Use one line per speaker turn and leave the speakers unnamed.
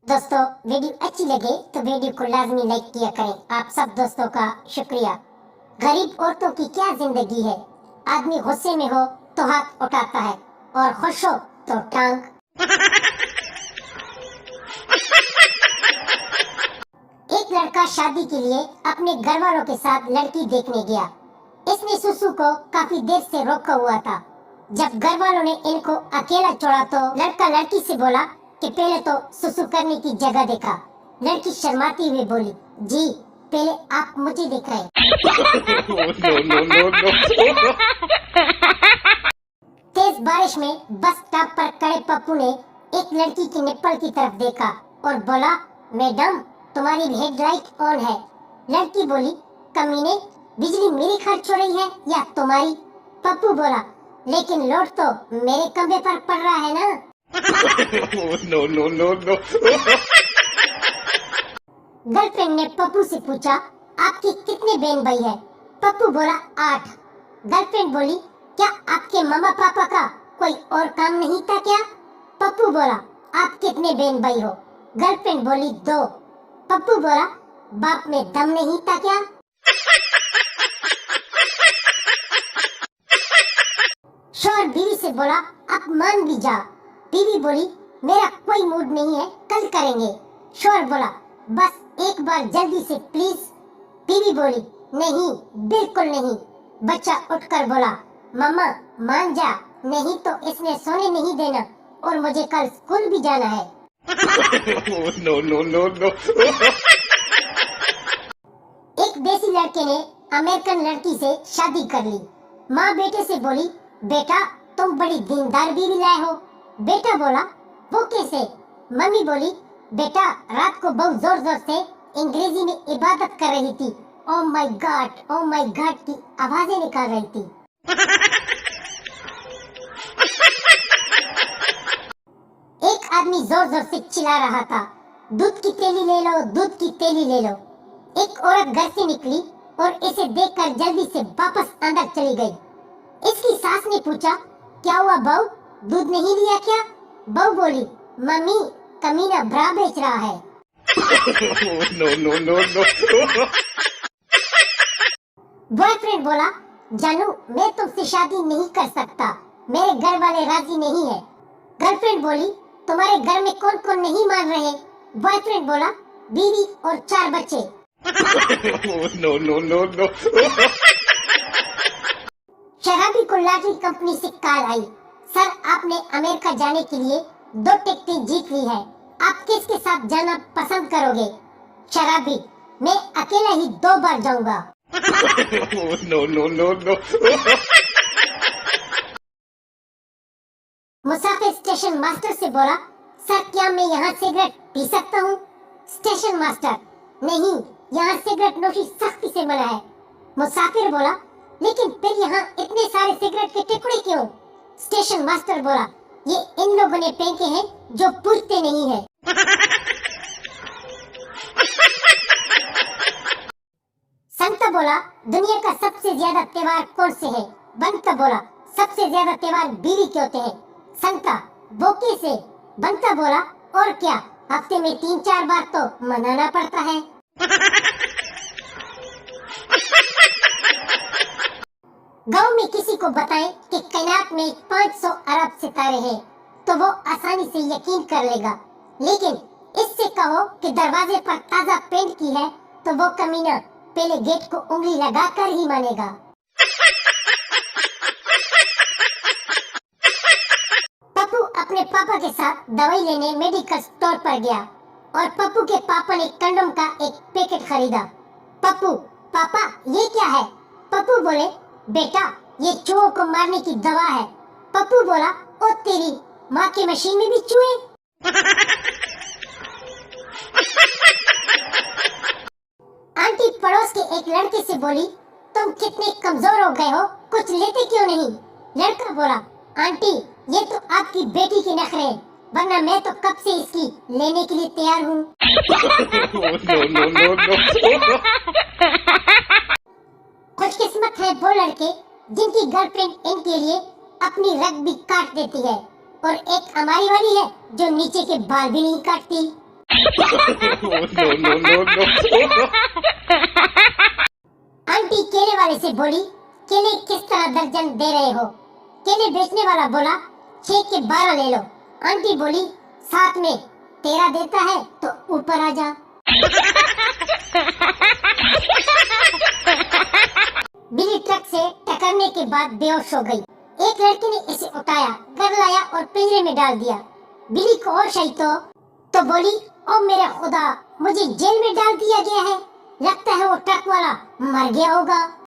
दोस्तों वीडियो अच्छी लगे तो वीडियो को लाजमी लाइक किया करें। आप सब दोस्तों का शुक्रिया। गरीब औरतों की क्या जिंदगी है। आदमी गुस्से में हो तो हाथ उठाता है और खुश हो तो टांग। एक लड़का शादी के लिए अपने घर वालों के साथ लड़की देखने गया। इसने सुसु को काफी देर से रोका हुआ था। जब घर वालों ने इनको अकेला छोड़ा तो लड़का लड़की से बोला कि पहले तो सुसु करने की जगह देखा। लड़की शर्माती हुई बोली, जी पहले आप मुझे देख रहे। तेज बारिश में बस स्टॉप पर खड़े पप्पू ने एक लड़की की निप्पल की तरफ देखा और बोला, मैडम तुम्हारी हेडलाइट ऑन है। लड़की बोली, कमीने बिजली मेरी खर्च हो रही है या तुम्हारी? पप्पू बोला, लेकिन लोड तो मेरे कंधे पर पड़ रहा है ना।
no.
गर्लफ्रेंड ने पप्पू से पूछा, आपके कितने बहन भाई है? पप्पू बोला, 8। गर्लफ्रेंड बोली, क्या आपके मम्मा पापा का कोई और काम नहीं था क्या? पप्पू बोला, आप कितने बहन भाई हो? गर्लफ्रेंड बोली, 2। पप्पू बोला, बाप में दम नहीं था क्या? शौहर बीवी से बोला, आप मान भी जा। बीवी बोली, मेरा कोई मूड नहीं है, कल करेंगे। शौहर बोला, बस एक बार जल्दी से प्लीज। बीवी बोली, नहीं बिल्कुल नहीं। बच्चा उठकर बोला, मम्मा मान जा, नहीं तो इसने सोने नहीं देना और मुझे कल स्कूल भी जाना है।
no.
एक देसी लड़के ने अमेरिकन लड़की से शादी कर ली। माँ बेटे से बोली, बेटा तुम बड़ी दीनदार बीवी लाए हो। बेटा बोला, वो कैसे? मम्मी बोली, बेटा रात को बहुत जोर जोर से अंग्रेजी में इबादत कर रही थी। ओ माय गॉड की आवाजें निकाल रही थी। एक आदमी जोर जोर से चिल्ला रहा था, दूध की थैली ले लो, दूध की थैली ले लो। एक औरत घर से निकली और इसे देखकर जल्दी से वापस अंदर चली गई। इसकी सास ने पूछा, क्या हुआ बहू, दूध नहीं लिया क्या? बहू बोली, मम्मी कमीना ब्रा बेच रहा है।
no.
बॉयफ्रेंड बोला, जानू मैं तुमसे शादी नहीं कर सकता, मेरे घर वाले राजी नहीं है। गर्लफ्रेंड बोली, तुम्हारे घर में कौन कौन नहीं मान रहे? बॉयफ्रेंड बोला, बीवी और 4 बच्चे।
no.
शराबी को लॉटरी कंपनी से कॉल आई, सर आपने अमेरिका जाने के लिए 2 टिकटें जीत ली है, आप किसके साथ जाना पसंद करोगे? शराबी, मैं अकेला ही 2 बार जाऊंगा।
no.
मुसाफिर स्टेशन मास्टर से बोला, सर क्या मैं यहाँ सिगरेट पी सकता हूँ? स्टेशन मास्टर, नहीं यहाँ सिगरेट नोशी सख्ती से मना है। मुसाफिर बोला, लेकिन फिर यहाँ इतने सारे सिगरेट के टुकड़े क्यों? स्टेशन मास्टर बोला, ये इन लोगों ने फेंके हैं जो पूछते नहीं है। संता बोला, दुनिया का सबसे ज्यादा त्योहार कौन से है? बंता बोला, सबसे ज्यादा त्योहार बीवी के होते हैं। संता, वो कैसे? बंता बोला, और क्या, हफ्ते में 3-4 बार तो मनाना पड़ता है। गांव में किसी को बताएं कि कायनात में 500 अरब सितारे हैं तो वो आसानी से यकीन कर लेगा, लेकिन इससे कहो कि दरवाजे पर ताजा पेंट की है तो वो कमीना पहले गेट को उंगली लगाकर ही मानेगा। पप्पू अपने पापा के साथ दवाई लेने मेडिकल स्टोर पर गया और पप्पू के पापा ने कंडोम का एक पैकेट खरीदा। पप्पू, पापा ये क्या है? पप्पू बोले, बेटा ये चूहों को मारने की दवा है। पप्पू बोला, ओ तेरी माँ की मशीन में भी चूहे। आंटी पड़ोस के एक लड़के से बोली, तुम कितने कमजोर हो गए हो, कुछ लेते क्यों नहीं? लड़का बोला, आंटी ये तो आपकी बेटी की नखरे हैं, वरना मैं तो कब से इसकी लेने के लिए तैयार हूँ।
no.
खुशकिस्मत है वो लड़के जिनकी गर्लफ्रेंड इनके लिए अपनी रग भी काट देती है, और एक हमारी वाली है जो नीचे के बाल भी नहीं काटती। आंटी केले वाले से बोली, केले किस तरह दर्जन दे रहे हो? केले बेचने वाला बोला, 6 के 12 ले लो। आंटी बोली, साथ में 13 देता है तो ऊपर आ जा। बिली ट्रक से टकरने के बाद बेहोश हो गई। एक लड़के ने इसे उठाया, घर लाया और पिंजरे में डाल दिया। बिली को होश आई तो बोली, ओ मेरे खुदा, मुझे जेल में डाल दिया गया है। लगता है वो ट्रक वाला मर गया होगा।